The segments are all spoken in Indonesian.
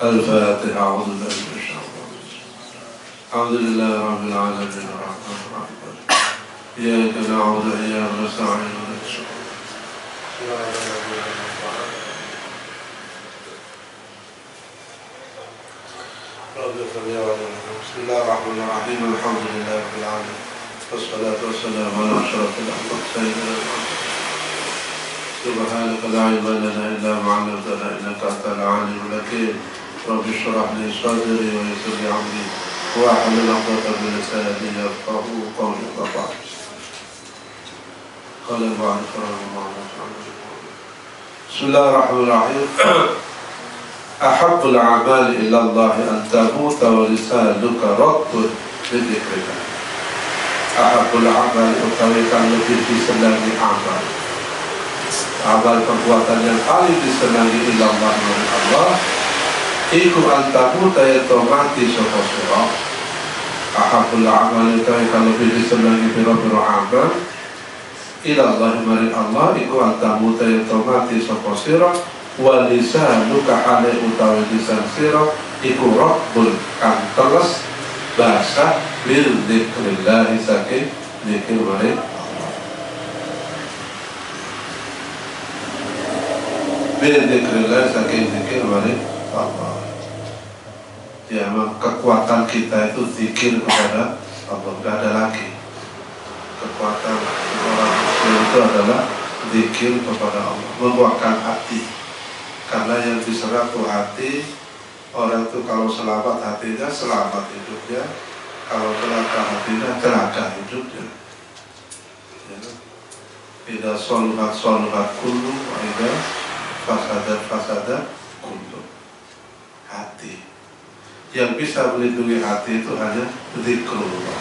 الفاتحة. أعوذ بالله من الشيطان الرجيم. الحمد لله رب العالمين الرحمن الرحيم إياك نعبد وإياك نستعين اهدنا الصراط بسم الله الرحمن الرحيم الحمد لله رب العالمين والصلاة والسلام على أشرف الأنبياء سيدنا محمد. سبحانك لا علم لنا إلا ما علمتنا إنك أنت العليم الحكيم. رب اشرح لي صدري ويسر لي أمري واحلل عقدة من لساني يفقهوا قولي. وبعد قال المؤلف رحمه الله. بسم الله الرحمن الرحيم. أحب الأعمال إلى الله أن تموت ولسانك رطب بذكر الله. أحب الأعمال utawikan lebih disenangi amal. Amal perbuatan yang paling disenangi ilallah dari Allah iku antamu tayato mati sapa sira. Ahabul amal utawikan lebih disenangi biro-biro amal ilallah dari Allah iku antamu tayato mati sapa sira. Wa lisanuka hale utawi lisan sira iku rabbul kang teles basah bil dzikrillah saking zikir mari bil dzikrillah saking zikir mari Allah. Ya, kekuatan kita itu zikir kepada Allah, tidak ada lagi. Kekuatan orang Muslim itu adalah zikir kepada Allah, menguatkan hati. Karena yang diserap itu hati. Orang itu kalau selamat hatinya, selamat hidupnya. Kalau celaka hatinya, celaka hidupnya. Ida soluhat kullu, ida fasadat kullu. Hati. Yang bisa melindungi hati itu hanya zikrullah.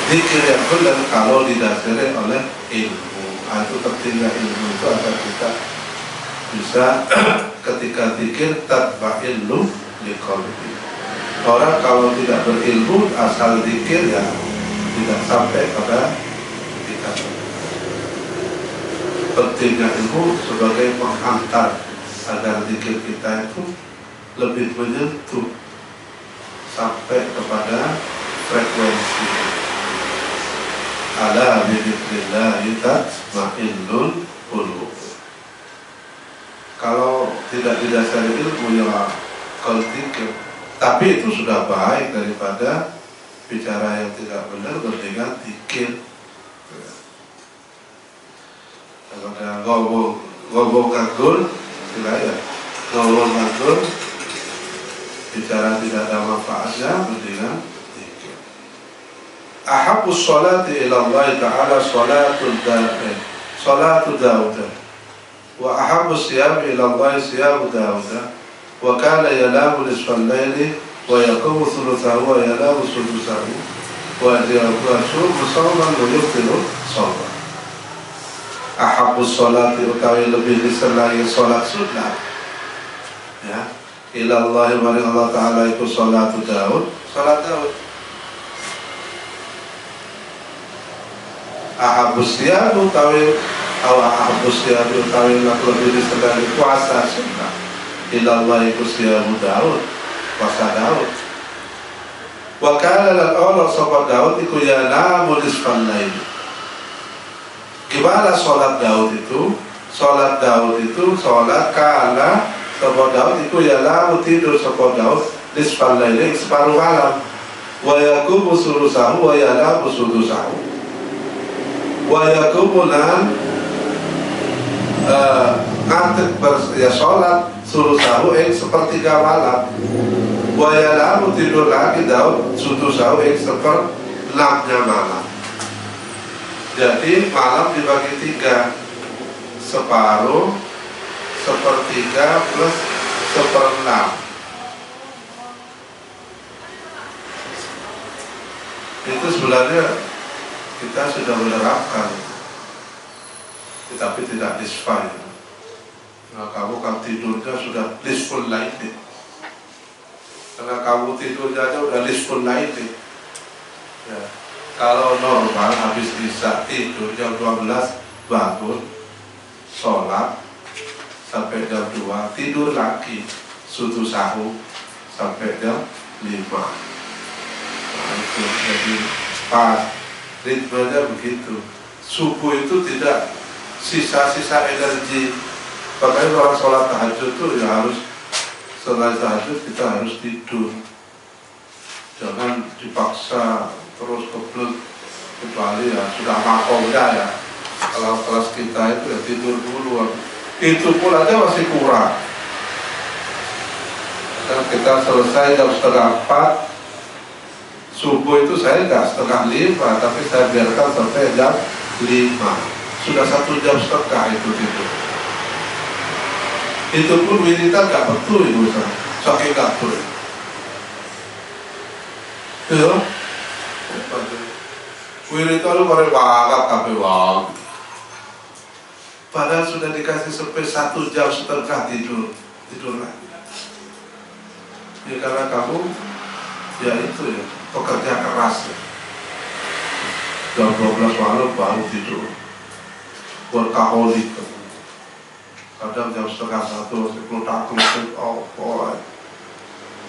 Zikir yang benar kalau didasari oleh ilmu. Itu pentingnya ilmu itu agar kita bisa ketika zikir tatma'innu liqalbi. Orang kalau tidak berilmu asal zikir ya tidak sampai pada kita. Pentingnya ilmu sebagai penghantar agar zikir kita itu lebih menyentuh sampai kepada frekuensi. Ala bidzikrillahi tatma'innul qulub. Kalau tidak didasari ilmu ya kalau zikir, tapi itu sudah baik daripada bicara yang tidak benar dengan zikir. Kalau ada ngomong nganggur, ya ngomong nganggur, bicara tidak ada manfaatnya dengan ahabbus sholati ila Allah ta'ala salatu Daud wa ahabbus siyam ila Allah siyam Daud wa kana yanamu nisfal layli wa yaqumu thuluthahu wa yanamu sudusahu wa yaqulu musawman wa yuftiru sawman. Ahabbus sholati utawi lebih disenangi sholat sunnah ya ila Allah mari Allah ta'ala itu salatu Daud. Ahabus siyam utawi ahabus siyam utawi lebih disenangi puasa sunnah ilallah iku siyam Daud, puasa Daud. Wa kana lan Allah sapa Daud iku yanamu nisfal lail. Gimana sholat Daud itu? Sholat Daud itu sholat kana sapa Daud iku yanamu tidur sapa Daud nisfal lail separuh malam. Wa yaqumu sulusahu wa yanamu sudusahu. Wa yakumulan ngantek ya sholat sulusahu sepertiga malam. Wa yanamu tidur lagi Daud sudusahu sepertiganya malam. Jadi malam dibagi tiga, separuh, sepertiga plus seperenam. Itu sebenarnya kita sudah menerapkan, tetapi tidak nisfai. Nah, kamu kan tidurnya sudah nisful laili. Karena kamu tidurnya aja udah nisful laili. Ya. Kalau normal habis isya tidur jam 12 bangun, sholat sholat sampai jam 2, tidur lagi subuh sahur sampai jam 5. Nah, itu jadi pas ritmenya begitu. Subuh itu tidak sisa-sisa energi. Makanya orang sholat tahajud itu ya harus setelah tahajud kita harus tidur. Jangan dipaksa terus kebelet, kecuali ya sudah makomnya ya. Kalau kelas kita itu ya tidur dulu. Itu pun aja masih kurang. Dan kita selesai jam 3:30 subuh itu saya nggak 4:30, tapi saya biarkan sampai jam 5. Sudah 1,5 jam itu tidur. Itu pun wiridan nggak betul itu, saking nggak betul. Ya, wiridan lu kore banget tapi wang. Padahal sudah dikasih sampai 1,5 jam tidur lagi. Ya karena kamu ya itu ya pekerja keras ya. Jam 12 malam baru tidur. Workaholic. Kadang jam 12:30 masih kelutak-kelutuk, oh boy.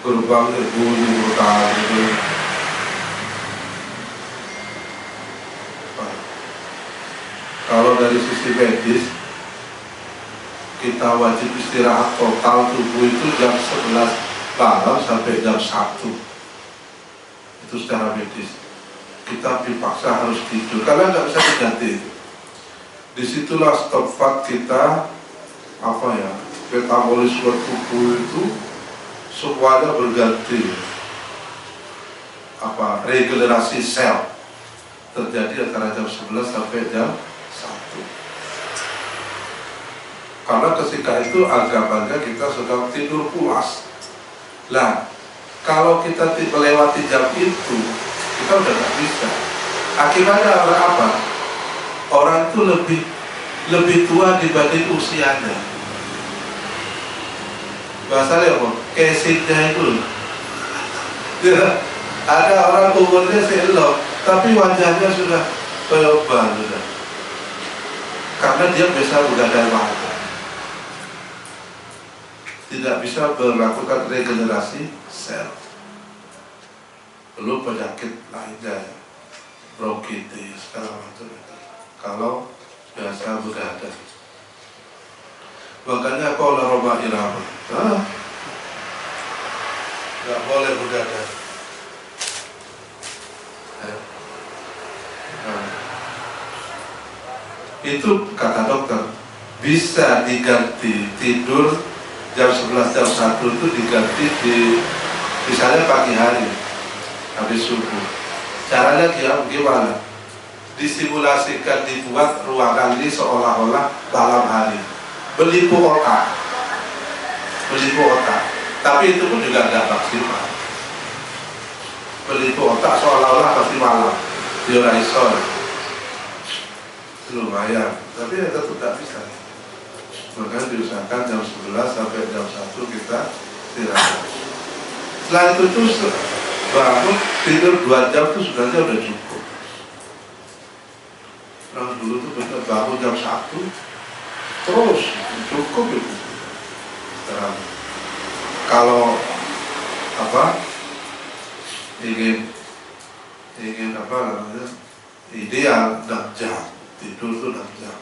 Gerbangnya bunyi brutal gitu. Kalau dari sisi medis, kita wajib istirahat total tubuh itu jam 11 malam sampai jam 1. Itu secara medis. Kita dipaksa harus tidur karena nggak bisa diganti. Disitulah tempat kita metabolisme tubuh itu semuanya berganti. Regenerasi sel terjadi antara jam 11 sampai jam 1. Karena ketika itu anggapannya kita sedang tidur pulas. Nah, kalau kita melewati jam itu, kita udah nggak bisa. Akibatnya apa? Orang itu lebih tua dibanding usianya. Bahasanya apa? Casingnya itu. Ya, ada orang umurnya selok, tapi wajahnya sudah berubah sudah. Karena dia bisa begadang wajah. Tidak bisa melakukan regenerasi sel. Belum penyakit lainnya, bronkitis, segala macam itu. Kalau biasa begadang. Makanya kalau Roma Irama, nggak boleh begadang. Itu kata dokter bisa diganti tidur jam 11 jam 1 itu diganti di misalnya pagi hari habis subuh. Caranya gimana? Disimulasikan, dibuat ruangan ini seolah-olah malam hari. Belipu otak. Tapi itu pun juga nggak maksimal. Belipu otak seolah-olah pasti malam. Dioraiso. Lumayan, tapi ya tetap tidak bisa. Maka diusahakan jam 11 sampai jam 1 kita istirahat. Setelah itu tuh bangun tidur 2 jam tuh sebenarnya udah cukup. Orang dulu tuh betul bangun jam 1 terus cukup itu. Sekarang kalau ingin ideal 6 jam tidur tuh 6 jam.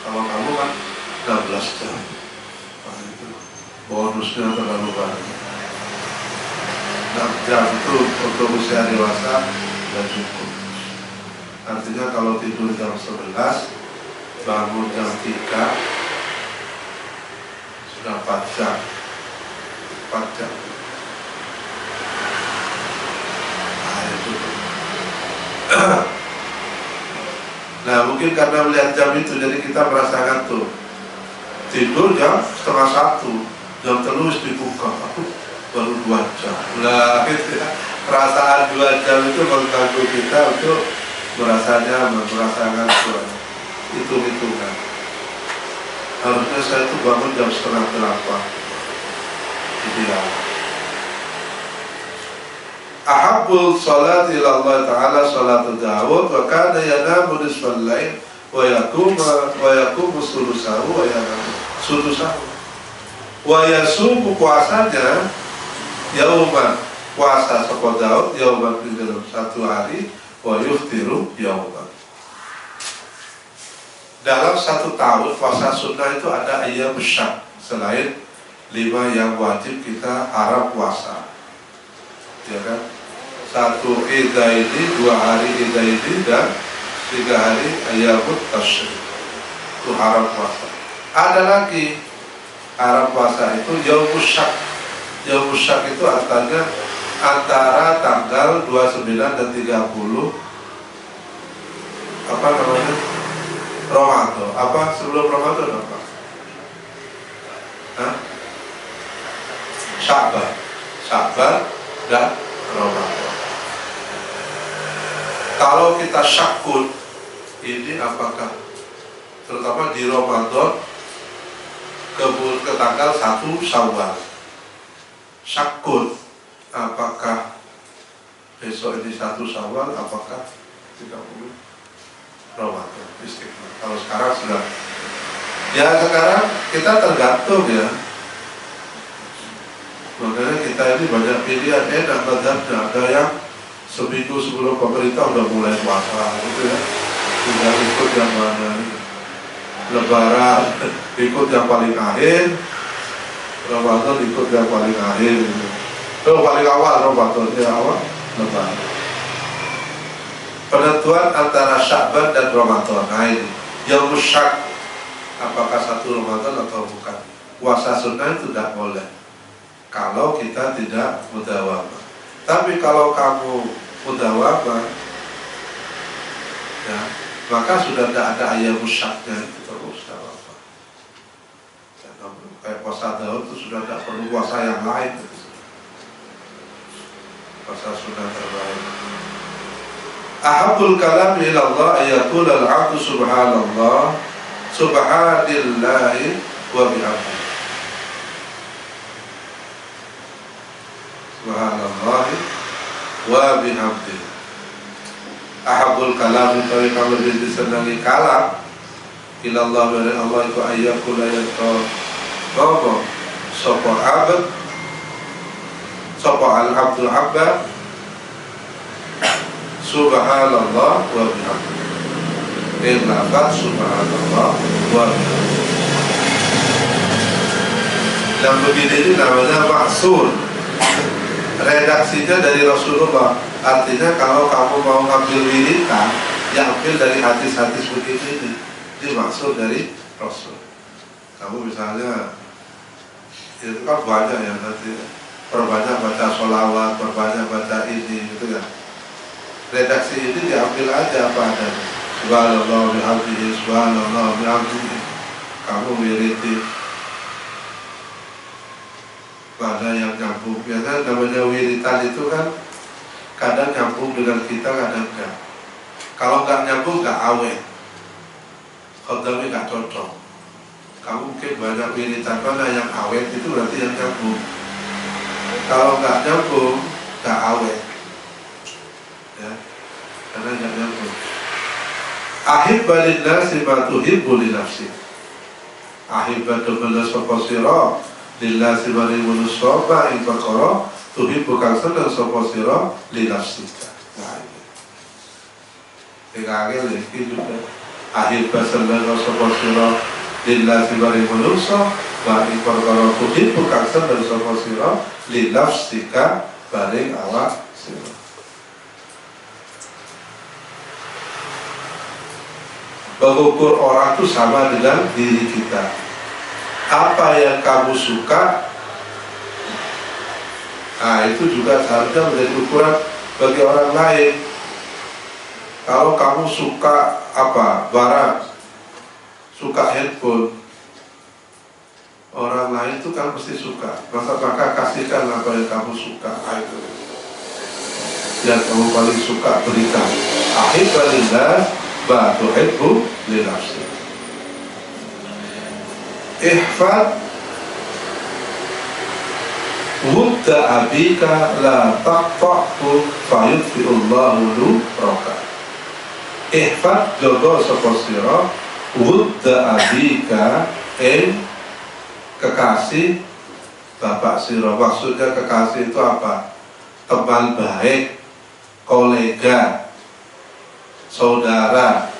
Kalau kamu kan 16 jam, nah, itu bonusnya terlalu banyak. 6 jam itu untuk usia dewasa sudah cukup. Artinya kalau tidur jam 11, bangun jam 3, sudah 4 jam. 4 jam. Nah, itu. Nah, mungkin karena melihat jam itu, jadi kita merasakan tuh tidur jam 12:30, jam terus dibuka, baru 2 jam. Nah, gitu ya. Perasaan 2 jam itu mengganggu kita untuk merasakan hitung-hitungan. Harusnya saya itu bangun jam 7:30. Ideal. Ahab ahabul salat ila Allah ta'ala salatu Dawud wa kana yanamu nisfal lail wa yakumu sulusahu wa yanamu sulusahu wa yasumu puasanya yauman puasa sapa Daud yauman di dalam satu hari wa yuftiru yauman. Dalam satu tahun puasa sunnah itu ada ayyam syak, selain 5 yang wajib kita haram puasa, ya kan? 1 Idaini, 2 hari Idaini, dan 3 hari ayyamut tasyrik itu haram puasa. Ada lagi haram puasa itu yaumus syak. Yaumus syak itu artinya antara tanggal 29 dan 30 apa namanya? Ramadan. Apa sebelum Ramadan apa? Hah? Sya'ban dan Ramadan. Kalau kita syakun, ini apakah terutama di Ramadan ke tanggal 1 Syawal. Syakun, apakah besok ini 1 Syawal, apakah 30 Ramadan istiqomah. Kalau sekarang sudah, ya sekarang kita tergantung ya. Makanya kita ini banyak pilihan, enak madhabnya. Ada yang seminggu sebelum pemerintah udah mulai puasa gitu ya, tinggal ikut yang mana. Lebaran ikut yang paling akhir, Ramadan ikut yang paling akhir gitu. Paling awal Ramadan, ya awal Lebaran. Penentuan antara Sya'ban dan Ramadan, nah ini yaumus syak, apakah 1 Ramadan atau bukan. Puasa sunnah itu tidak boleh kalau kita tidak mudawamah. Tapi kalau kamu mudawamah, ya, maka sudah tidak ada ayyamus syaknya, itu terus tidak apa-apa. Ya, kayak puasa Daud itu sudah tidak perlu puasa yang lain. Puasa sunnah terbaik. Ahabul kalam ila Allah ayakul al-abdu subhanallah subhanillahi wa bihamdihi. Subhanallah wa bihamdihi. Ahabul kalam itu yang lebih disenangi kalam ila Allah dari Allah itu ayakul ayakul ngomong sopo abad sopo al-abdul abad subhanallah wa bihamdihi. Lafaz subhanallah wa bihamdihi. Dan begini ini namanya maksud. Redaksinya dari Rasulullah. Artinya kalau kamu mau ngambil wiridan, ya ambil dari hadis-hadis begini ini. Ini maksud dari Rasul. Kamu misalnya, itu kan banyak ya nanti, perbanyak baca sholawat, perbanyak baca ini gitu ya. Redaksi ini diambil aja apa adanya. Subhanallah bihamdihi, subhanallah bihamdihi. Kamu wiriti pada yang nyambung. Biasanya namanya wiritan itu kan kadang nyambung dengan kita, kadang enggak. Kalau enggak nyambung enggak awet, khodamnya enggak cocok. Kamu mungkin banyak wiritan mana yang awet, itu berarti yang nyambung. Kalau enggak nyambung enggak awet, ya, karena enggak nyambung. Ahibba linnasi ma tuhibbu li nafsi. Ahibba tubulla sapa sira lillahi wa liwunusoba in perkara tuhibbu kang seneng sapa sira li nafsika. Nah ini tegake iki juga ahibba seneng sapa sira lillahi wa liwunusoba in perkara tuhibbu kang seneng sapa sira li nafsika bareng awak sira. Mengukur orang itu sama dengan diri kita. Apa yang kamu suka, nah itu juga seharusnya menjadi ukuran bagi orang lain. Kalau kamu suka apa, barang, suka handphone, orang lain itu kan pasti suka. Maka kasihkan apa yang kamu suka. Nah, itu yang kamu paling suka berikan. Ahibbalillah ba'tuhibbu li nafsi. Ihfad wudda abika la taqta'hu fayudfi'ullahu nuraka. Ihfad jaga sapa sira wudda abika kekasih bapak sira. Maksudnya kekasih itu apa? Teman baik, kolega, saudara,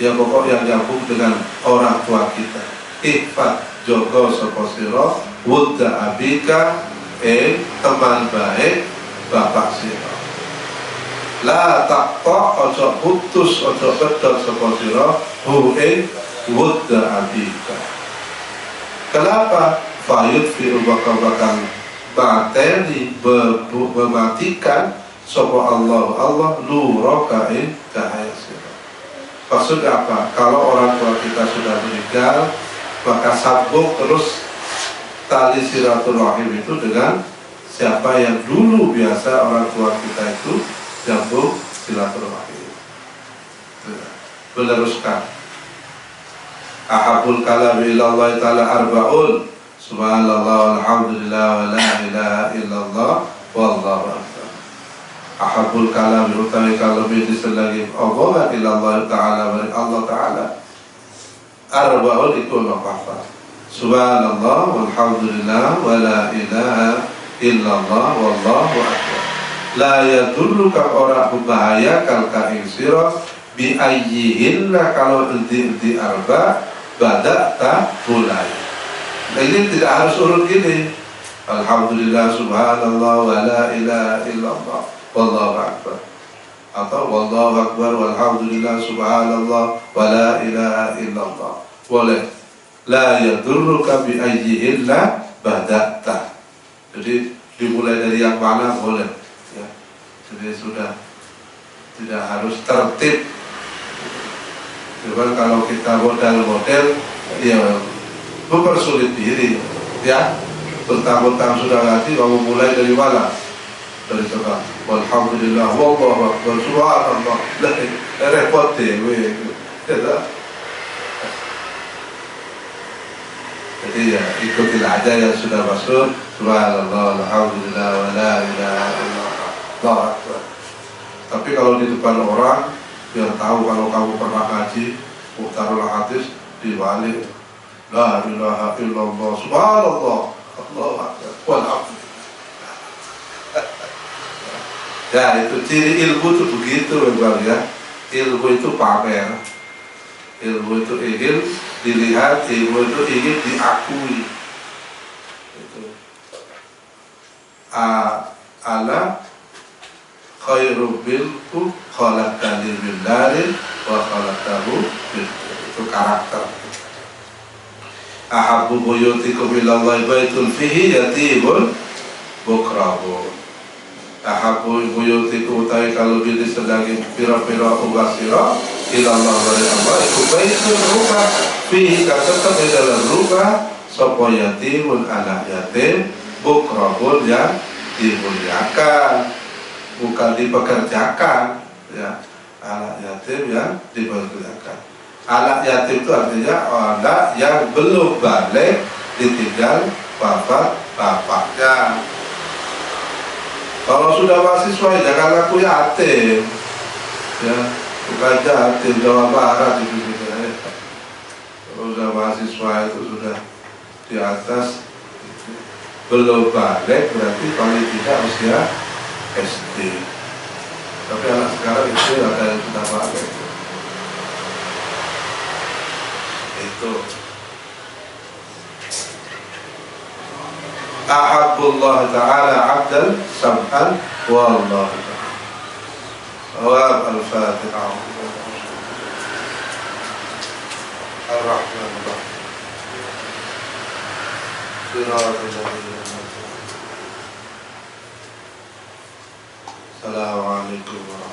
ya pokok yang nyambung dengan orang tua kita. Ihfad jaga sapa sira wudda abika teman baik bapak sira. La taqta ojo putus ojo pedot sapa sira hu wudda abika. Kenapa? Fayudfi'u bakal bateli mematikan sapa Allah nuraka cahaya sira. Maksud apa? Kalau orang tua kita sudah meninggal, maka sambung terus tali silaturahim itu dengan siapa yang dulu biasa orang tua kita itu sambung silaturahim. Meneruskan. Ahabul kalami ilallah ta'ala arba'un subhanallah walhamdulillah wa la ilaha illallah wallahu akbar. Ahabul kalami utawi kalami diselagi omongan ilallah ta'ala wa Allah ta'ala arba'un itu apa? Subhanallah walhamdulillah wa la ilaha illallah wallahu akbar. La yadulluka orang membahayakan ka ing sira bi ayyihinna kalau enti arba bada'ta mulai. Nah ini tidak harus urut gini. Alhamdulillah subhanallah wa la ilaha illallah wallahu akbar. Atau wallahu akbar walhamdulillah subhanallah wa la ilaha illallah. Boleh. La yadurruka bi ayyihinna bada'ta. Jadi dimulai dari yang mana boleh ya. Jadi sudah tidak harus tertib. Cuman kalau kita model-model ya mempersulit diri ya. Bertahun-tahun sudah ngaji kamu mulai dari mana? Dari coba walhamdulillah wallahu akbar subhanallah. Repot deh jadi ya ikutilah aja yang sudah masuk. Subhanallah alhamdulillah wa la ilaha illallah. Tapi kalau di depan orang biar tahu kalau kamu pernah ngaji, taruhlah hadis dibalik la ilaha illallah subhanallah Allahu akbar walhamdulillah. Ya itu ciri ilmu itu begitu memang ya. Ilmu itu pamer, ilmu itu ingin dilihat, ilmu itu ingin diakui. Itu ala khairu bilku khalaqani min narin wa khalaqahu min itu karakter. Ahabbu buyutikum ilallahi baitul fihi yatimun bukrabun. Ahabbu buyutikum utai kalau bila sedangin pira-pira ubasira ilallah dari Allah itu baitul rumah fihi tetap di dalam rumah sapa yatimun anak yatim bukrabun yang dimuliakan, bukan dipekerjakan ya. Anak yatim yang dipekerjakan. Anak yatim itu artinya anak yang belum balik ditinggal bapaknya. Kalau sudah mahasiswa jangan laku yatim ya, bukan yatim Jawa Barat itu juga ya. Kalau sudah mahasiswa itu sudah di atas belum balik berarti paling tidak usia SD. Tapi anak sekarang itu ada yang sudah balik. Itu ahabbullah ta'ala abdan sam'an wallahu ta'ala wa al-fatihah ar-rahman ar-rahim Assalamualaikum warahmatullahi wabarakatuh.